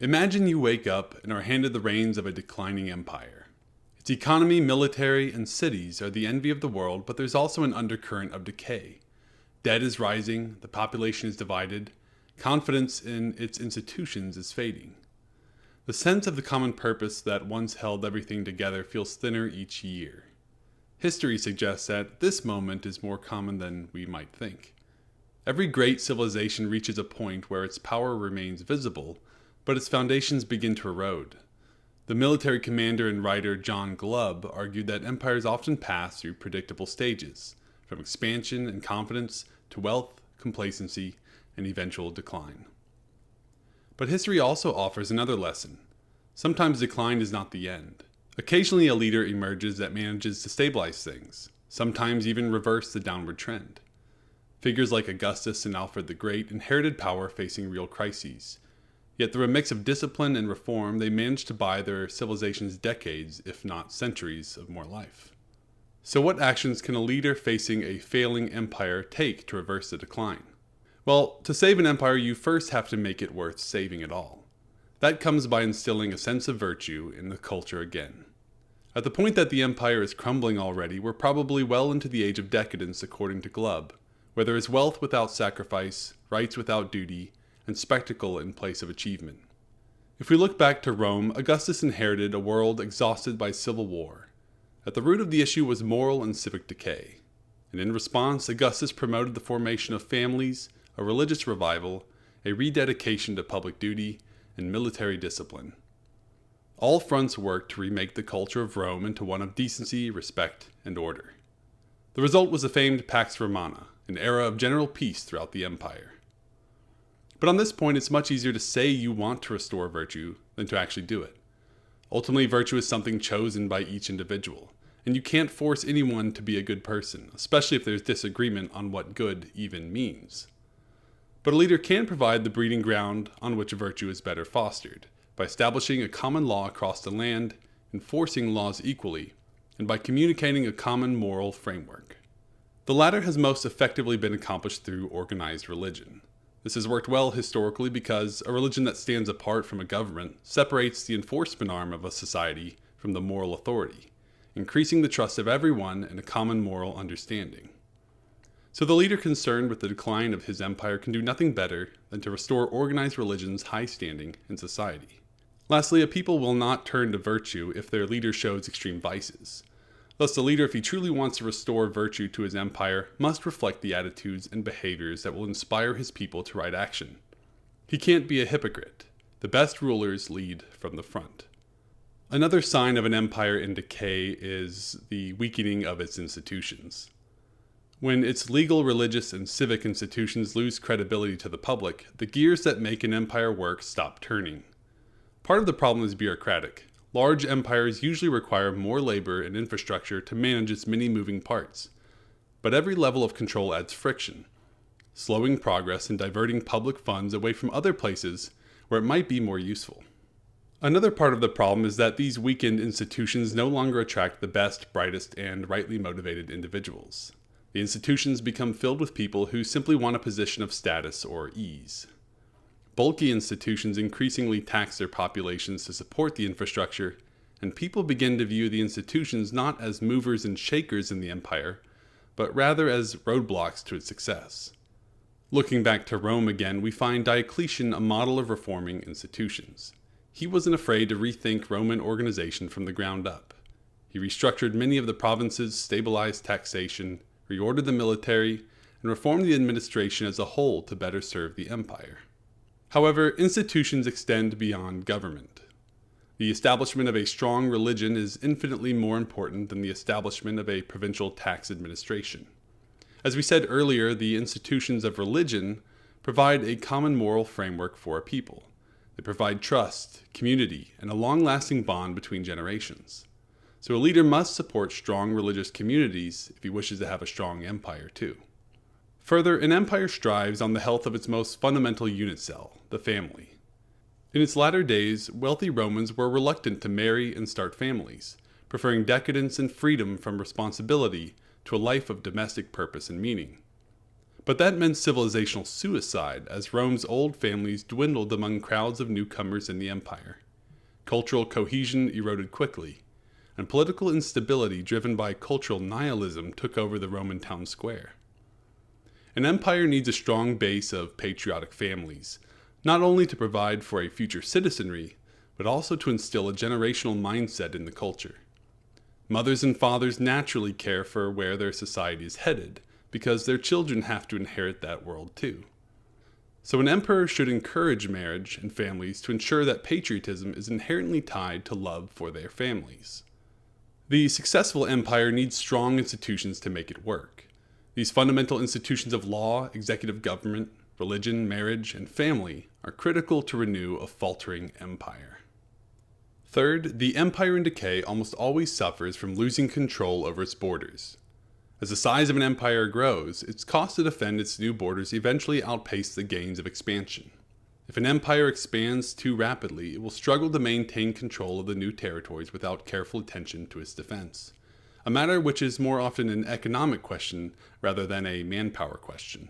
Imagine you wake up and are handed the reins of a declining empire. Its economy, military, and cities are the envy of the world, but there's also an undercurrent of decay. Debt is rising, the population is divided, confidence in its institutions is fading. The sense of the common purpose that once held everything together feels thinner each year. History suggests that this moment is more common than we might think. Every great civilization reaches a point where its power remains visible, but its foundations begin to erode. The military commander and writer John Glubb argued that empires often pass through predictable stages, from expansion and confidence to wealth, complacency, and eventual decline. But history also offers another lesson. Sometimes decline is not the end. Occasionally a leader emerges that manages to stabilize things, sometimes even reverse the downward trend. Figures like Augustus and Alfred the Great inherited power facing real crises. Yet through a mix of discipline and reform, they managed to buy their civilizations decades, if not centuries, of more life. So what actions can a leader facing a failing empire take to reverse the decline? Well, to save an empire, you first have to make it worth saving at all. That comes by instilling a sense of virtue in the culture again. At the point that the empire is crumbling already, we're probably well into the age of decadence according to Glubb, where there is wealth without sacrifice, rights without duty, and spectacle in place of achievement. If we look back to Rome, Augustus inherited a world exhausted by civil war. At the root of the issue was moral and civic decay. And in response, Augustus promoted the formation of families, a religious revival, a rededication to public duty, and military discipline. All fronts worked to remake the culture of Rome into one of decency, respect, and order. The result was the famed Pax Romana, an era of general peace throughout the empire. But on this point, it's much easier to say you want to restore virtue than to actually do it. Ultimately, virtue is something chosen by each individual, and you can't force anyone to be a good person, especially if there's disagreement on what good even means. But a leader can provide the breeding ground on which virtue is better fostered, by establishing a common law across the land, enforcing laws equally, and by communicating a common moral framework. The latter has most effectively been accomplished through organized religion. This has worked well historically because a religion that stands apart from a government separates the enforcement arm of a society from the moral authority, increasing the trust of everyone in a common moral understanding. So the leader concerned with the decline of his empire can do nothing better than to restore organized religion's high standing in society. Lastly, a people will not turn to virtue if their leader shows extreme vices. Thus, the leader, if he truly wants to restore virtue to his empire, must reflect the attitudes and behaviors that will inspire his people to right action. He can't be a hypocrite. The best rulers lead from the front. Another sign of an empire in decay is the weakening of its institutions. When its legal, religious, and civic institutions lose credibility to the public, the gears that make an empire work stop turning. Part of the problem is bureaucratic. Large empires usually require more labor and infrastructure to manage its many moving parts. But every level of control adds friction, slowing progress and diverting public funds away from other places where it might be more useful. Another part of the problem is that these weakened institutions no longer attract the best, brightest, and rightly motivated individuals. The institutions become filled with people who simply want a position of status or ease. Bulky institutions increasingly tax their populations to support the infrastructure, and people begin to view the institutions not as movers and shakers in the empire, but rather as roadblocks to its success. Looking back to Rome again, we find Diocletian a model of reforming institutions. He wasn't afraid to rethink Roman organization from the ground up. He restructured many of the provinces, stabilized taxation, reordered the military, and reformed the administration as a whole to better serve the empire. However, institutions extend beyond government. The establishment of a strong religion is infinitely more important than the establishment of a provincial tax administration. As we said earlier, the institutions of religion provide a common moral framework for a people. They provide trust, community, and a long-lasting bond between generations. So a leader must support strong religious communities if he wishes to have a strong empire too. Further, an empire strives on the health of its most fundamental unit cell, the family. In its latter days, wealthy Romans were reluctant to marry and start families, preferring decadence and freedom from responsibility to a life of domestic purpose and meaning. But that meant civilizational suicide, as Rome's old families dwindled among crowds of newcomers in the empire. Cultural cohesion eroded quickly, and political instability driven by cultural nihilism took over the Roman town square. An empire needs a strong base of patriotic families, not only to provide for a future citizenry, but also to instill a generational mindset in the culture. Mothers and fathers naturally care for where their society is headed, because their children have to inherit that world too. So an emperor should encourage marriage and families to ensure that patriotism is inherently tied to love for their families. The successful empire needs strong institutions to make it work. These fundamental institutions of law, executive government, religion, marriage, and family are critical to renew a faltering empire. Third, the empire in decay almost always suffers from losing control over its borders. As the size of an empire grows, its cost to defend its new borders eventually outpace the gains of expansion. If an empire expands too rapidly, it will struggle to maintain control of the new territories without careful attention to its defense, a matter which is more often an economic question rather than a manpower question.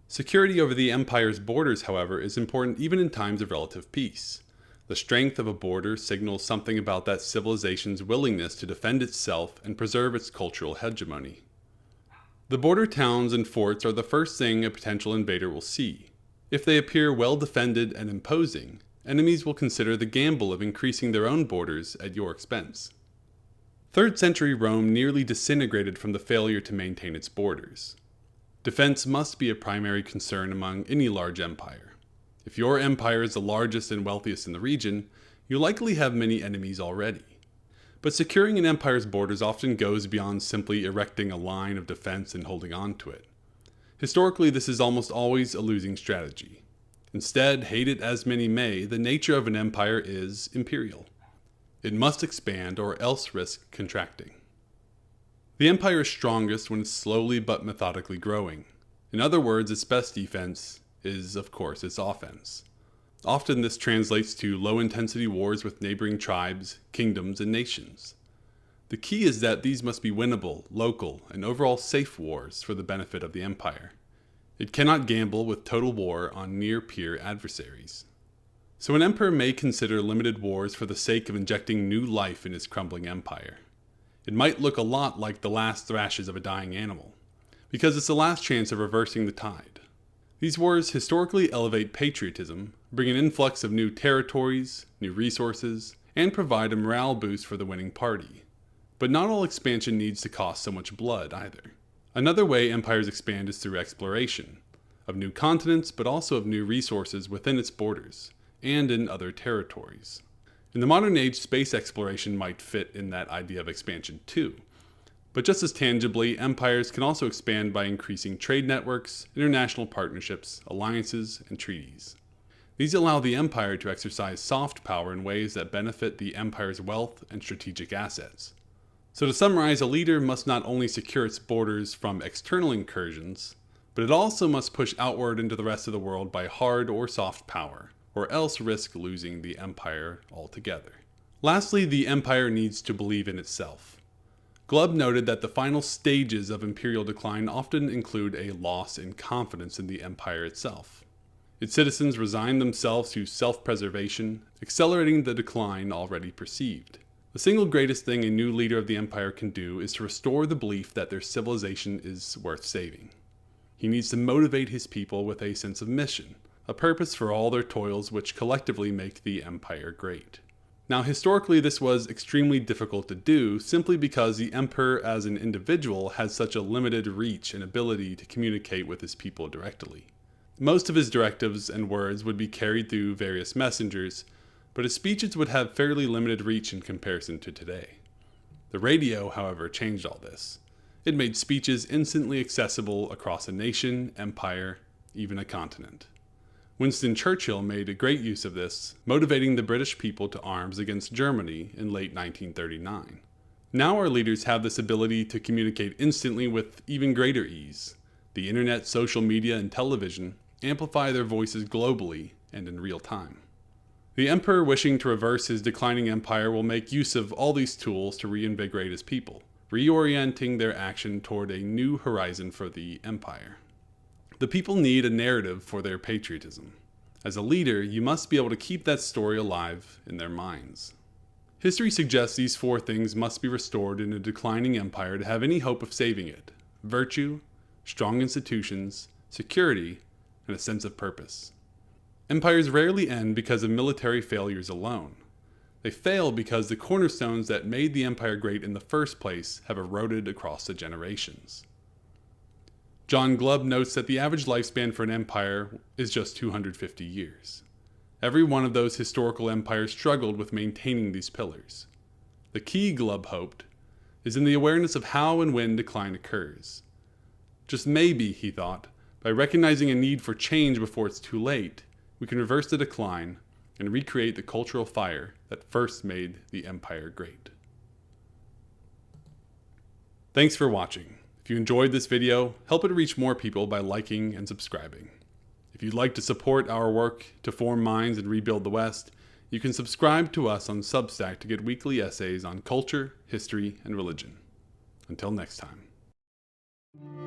Security over the empire's borders, however, is important even in times of relative peace. The strength of a border signals something about that civilization's willingness to defend itself and preserve its cultural hegemony. The border towns and forts are the first thing a potential invader will see. If they appear well defended and imposing, enemies will consider the gamble of increasing their own borders at your expense. 3rd century Rome nearly disintegrated from the failure to maintain its borders. Defense must be a primary concern among any large empire. If your empire is the largest and wealthiest in the region, you likely have many enemies already. But securing an empire's borders often goes beyond simply erecting a line of defense and holding on to it. Historically, this is almost always a losing strategy. Instead, hate it as many may, the nature of an empire is imperial. It must expand or else risk contracting. The empire is strongest when it's slowly but methodically growing. In other words, its best defense is, of course, its offense. Often this translates to low-intensity wars with neighboring tribes, kingdoms, and nations. The key is that these must be winnable, local, and overall safe wars for the benefit of the empire. It cannot gamble with total war on near-peer adversaries. So an emperor may consider limited wars for the sake of injecting new life in his crumbling empire. It might look a lot like the last thrashes of a dying animal, because it's the last chance of reversing the tide. These wars historically elevate patriotism, bring an influx of new territories, new resources, and provide a morale boost for the winning party. But not all expansion needs to cost so much blood either. Another way empires expand is through exploration, of new continents but also of new resources within its borders, and in other territories. In the modern age, space exploration might fit in that idea of expansion too. But just as tangibly, empires can also expand by increasing trade networks, international partnerships, alliances, and treaties. These allow the empire to exercise soft power in ways that benefit the empire's wealth and strategic assets. So to summarize, a leader must not only secure its borders from external incursions, but it also must push outward into the rest of the world by hard or soft power, or else risk losing the empire altogether. Lastly, the empire needs to believe in itself. Glubb noted that the final stages of imperial decline often include a loss in confidence in the empire itself. Its citizens resign themselves to self-preservation, accelerating the decline already perceived. The single greatest thing a new leader of the empire can do is to restore the belief that their civilization is worth saving. He needs to motivate his people with a sense of mission, a purpose for all their toils which collectively make the empire great. Now, historically, this was extremely difficult to do simply because the emperor as an individual had such a limited reach and ability to communicate with his people directly. Most of his directives and words would be carried through various messengers, but his speeches would have fairly limited reach in comparison to today. The radio, however, changed all this. It made speeches instantly accessible across a nation, empire, even a continent. Winston Churchill made a great use of this, motivating the British people to arms against Germany in late 1939. Now our leaders have this ability to communicate instantly with even greater ease. The internet, social media, and television amplify their voices globally and in real time. The emperor wishing to reverse his declining empire will make use of all these tools to reinvigorate his people, reorienting their action toward a new horizon for the empire. The people need a narrative for their patriotism. As a leader, you must be able to keep that story alive in their minds. History suggests these 4 things must be restored in a declining empire to have any hope of saving it: virtue, strong institutions, security, and a sense of purpose. Empires rarely end because of military failures alone. They fail because the cornerstones that made the empire great in the first place have eroded across the generations. John Glubb notes that the average lifespan for an empire is just 250 years. Every one of those historical empires struggled with maintaining these pillars. The key, Glubb hoped, is in the awareness of how and when decline occurs. Just maybe, he thought, by recognizing a need for change before it's too late, we can reverse the decline and recreate the cultural fire that first made the empire great. Thanks for watching. If you enjoyed this video, help it reach more people by liking and subscribing. If you'd like to support our work to form minds and rebuild the West, you can subscribe to us on Substack to get weekly essays on culture, history, and religion. Until next time.